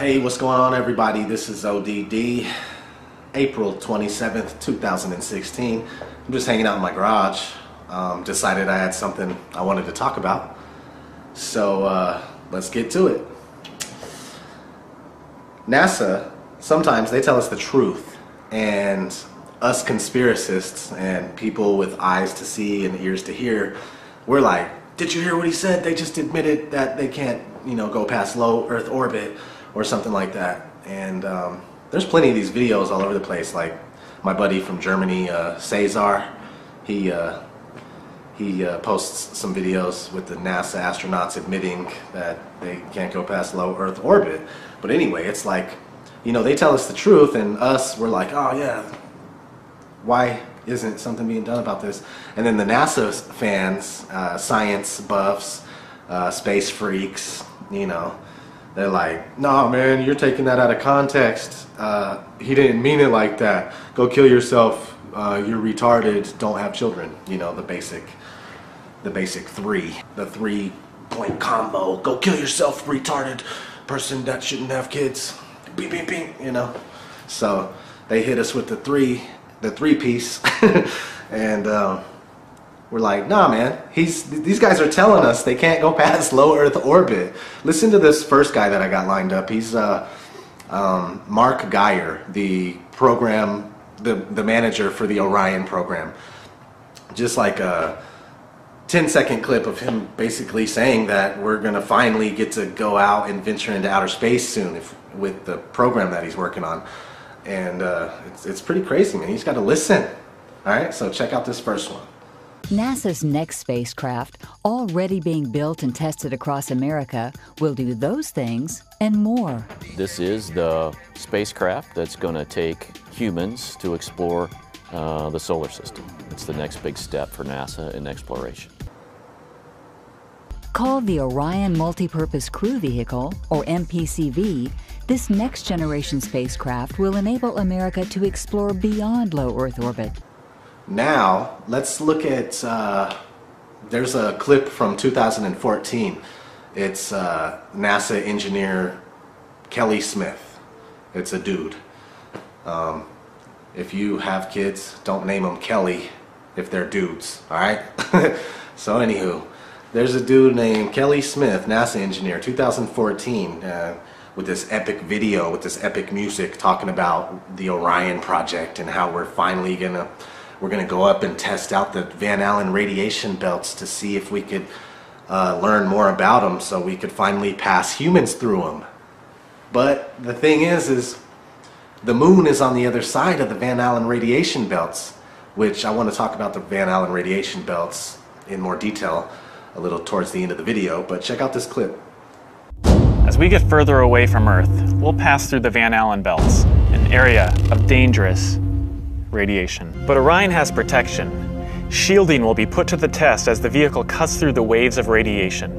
Hey, what's going on, everybody? This is ODD, April 27th, 2016. I'm just hanging out in my garage. Decided I had something I wanted to talk about. So let's get to it. NASA, sometimes they tell us the truth, and us conspiracists and people with eyes to see and ears to hear, we're like, did you hear what he said? They just admitted that they can't, go past low Earth orbit or something like that. And there's plenty of these videos all over the place. Like my buddy from Germany, Cesar, he posts some videos with the NASA astronauts admitting that they can't go past low Earth orbit. But anyway, it's like, they tell us the truth, and us, we're like, oh yeah, why isn't something being done about this? And then the NASA fans, science buffs, space freaks, they're like, no man, you're taking that out of context. He didn't mean it like that. Go kill yourself. You're retarded. Don't have children. The basic three. The 3-point combo. Go kill yourself, retarded person that shouldn't have kids. Beep, beep, beep, So they hit us with the three piece. And we're like, nah man, these guys are telling us they can't go past low Earth orbit. Listen to this first guy that I got lined up. He's Mark Geyer, the program, the manager for the Orion program. Just like a 10-second clip of him basically saying that we're gonna finally get to go out and venture into outer space soon with the program that he's working on. And it's pretty crazy, man. You just got to listen. All right, so check out this first one. NASA's next spacecraft, already being built and tested across America, will do those things and more. This is the spacecraft that's going to take humans to explore the solar system. It's the next big step for NASA in exploration. Called the Orion Multipurpose Crew Vehicle, or MPCV, this next-generation spacecraft will enable America to explore beyond low Earth orbit. Now, let's look at, there's a clip from 2014. It's NASA engineer Kelly Smith. It's a dude. If you have kids, don't name them Kelly if they're dudes, alright? So anywho, there's a dude named Kelly Smith, NASA engineer, 2014, with this epic video, with this epic music, talking about the Orion project and how we're finally gonna go up and test out the Van Allen radiation belts to see if we could learn more about them, so we could finally pass humans through them. But the thing is the moon is on the other side of the Van Allen radiation belts, which I want to talk about the Van Allen radiation belts in more detail a little towards the end of the video, but check out this clip. As we get further away from Earth, we'll pass through the Van Allen belts, an area of dangerous radiation. But Orion has protection. Shielding will be put to the test as the vehicle cuts through the waves of radiation.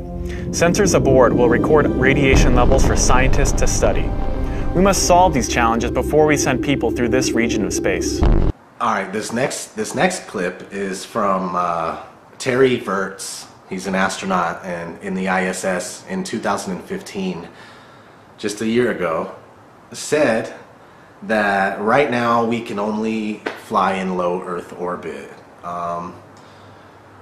Sensors aboard will record radiation levels for scientists to study. We must solve these challenges before we send people through this region of space. Alright, this next clip is from Terry Virts. He's an astronaut and in the ISS in 2015, just a year ago, said that right now we can only fly in low Earth orbit.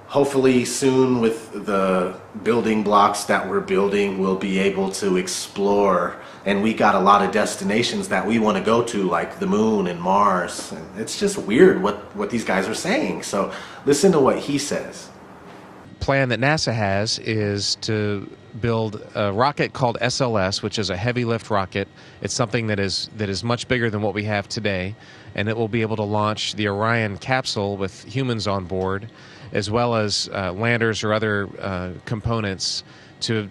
Hopefully soon, with the building blocks that we're building, we'll be able to explore, and we got a lot of destinations that we want to go to, like the moon and Mars. And it's just weird what these guys are saying. So listen to what he says. Plan that NASA has is to build a rocket called SLS, which is a heavy lift rocket. It's something that is much bigger than what we have today, and it will be able to launch the Orion capsule with humans on board, as well as landers or other components to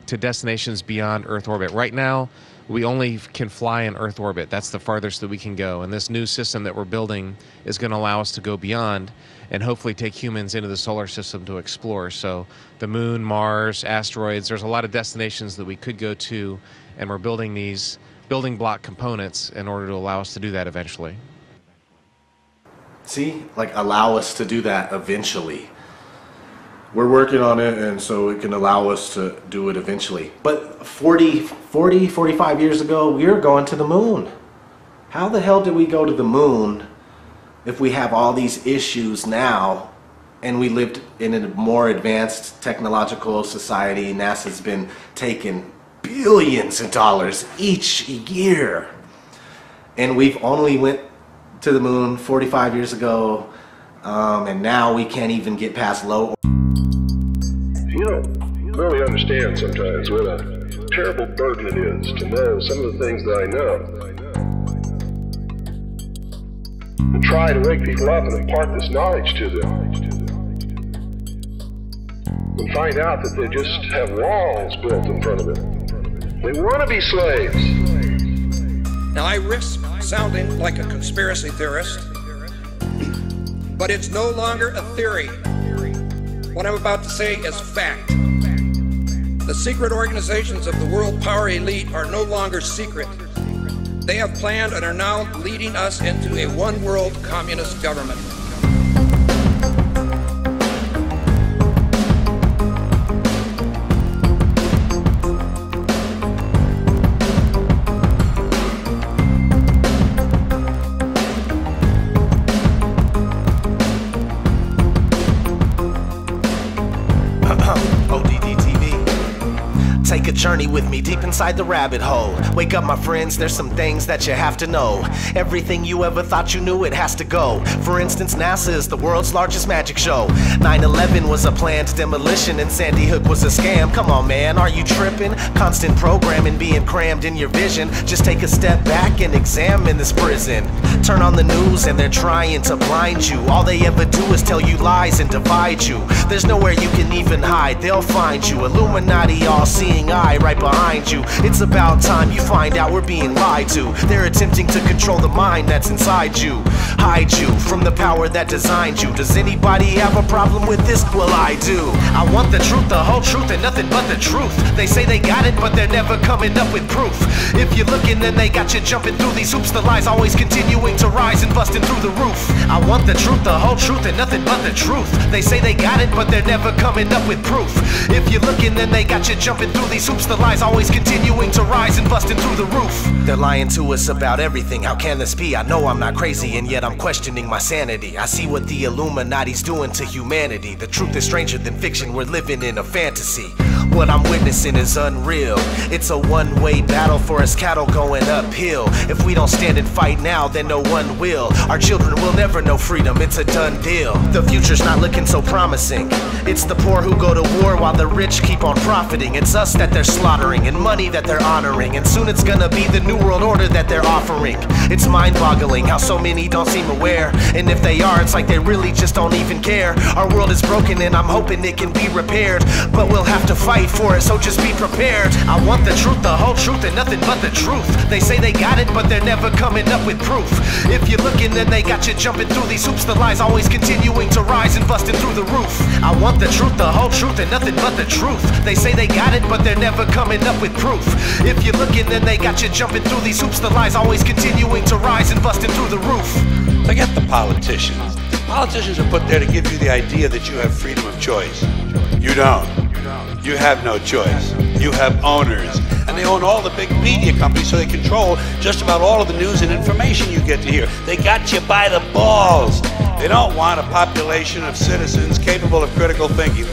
destinations beyond Earth orbit. Right now, we only can fly in Earth orbit. That's the farthest that we can go, and this new system that we're building is going to allow us to go beyond and hopefully take humans into the solar system to explore. So the moon, Mars, asteroids, there's a lot of destinations that we could go to, and we're building these building block components in order to allow us to do that eventually. See, like allow us to do that eventually. we're working on it, and so it can allow us to do it eventually. But 45 years ago, we were going to the moon. How the hell did we go to the moon if we have all these issues now, and we lived in a more advanced technological society? NASA's been taking billions of dollars each year, and we've only went to the moon 45 years ago, and now we can't even get past low. You don't really understand sometimes what a terrible burden it is to know some of the things that I know. And try to wake people up and impart this knowledge to them. And find out that they just have walls built in front of them. They want to be slaves. Now I risk sounding like a conspiracy theorist, but it's no longer a theory. What I'm about to say is fact. The secret organizations of the world power elite are no longer secret. They have planned and are now leading us into a one-world communist government. Take a journey with me deep inside the rabbit hole. Wake up, my friends, there's some things that you have to know. Everything you ever thought you knew, it has to go. For instance, NASA is the world's largest magic show. 9/11 was a planned demolition and Sandy Hook was a scam. Come on, man, are you tripping? Constant programming being crammed in your vision. Just take a step back and examine this prison. Turn on the news and they're trying to blind you. All they ever do is tell you lies and divide you. There's nowhere you can even hide, they'll find you. Illuminati all-seeing eye right behind you. It's about time you find out we're being lied to. They're attempting to control the mind that's inside you. Hide you from the power that designed you. Does anybody have a problem with this? Well, I do. I want the truth, the whole truth, and nothing but the truth. They say they got it, but they're never coming up with proof. If you're looking, then they got you jumping through these hoops. The lies always continuing to rise and busting through the roof. I want the truth, the whole truth, and nothing but the truth. They say they got it, but they're never coming up with proof. If you're looking, then they got you jumping through these hoops. The lies always continuing to rise and busting through the roof. They're lying to us about everything. How can this be? I know I'm not crazy, and yet I'm questioning my sanity. I see what the Illuminati's doing to humanity. The truth is stranger than fiction. We're living in a fantasy. What I'm witnessing is unreal. It's a one-way battle for us cattle going uphill. If we don't stand and fight now, then no one will. Our children will never know freedom. It's a done deal. The future's not looking so promising. It's the poor who go to war while the rich keep on profiting. It's us that they're slaughtering and money that they're honoring. And soon it's gonna be the new world order that they're offering. It's mind-boggling how so many don't seem aware. And if they are, it's like they really just don't even care. Our world is broken and I'm hoping it can be repaired. But we'll have to fight for it, so just be prepared. I want the truth, the whole truth, and nothing but the truth. They say they got it, but they're never coming up with proof. If you're looking, then they got you jumping through these hoops. The lies always continuing to rise and busting through the roof. I want the truth, the whole truth, and nothing but the truth. They say they got it, but they're never coming up with proof. If you're looking, then they got you jumping through these hoops. The lies always continuing to rise and busting through the roof. Forget the politicians. Politicians are put there to give you the idea that you have freedom of choice. You don't. You have no choice. You have owners. And they own all the big media companies, so they control just about all of the news and information you get to hear. They got you by the balls. They don't want a population of citizens capable of critical thinking.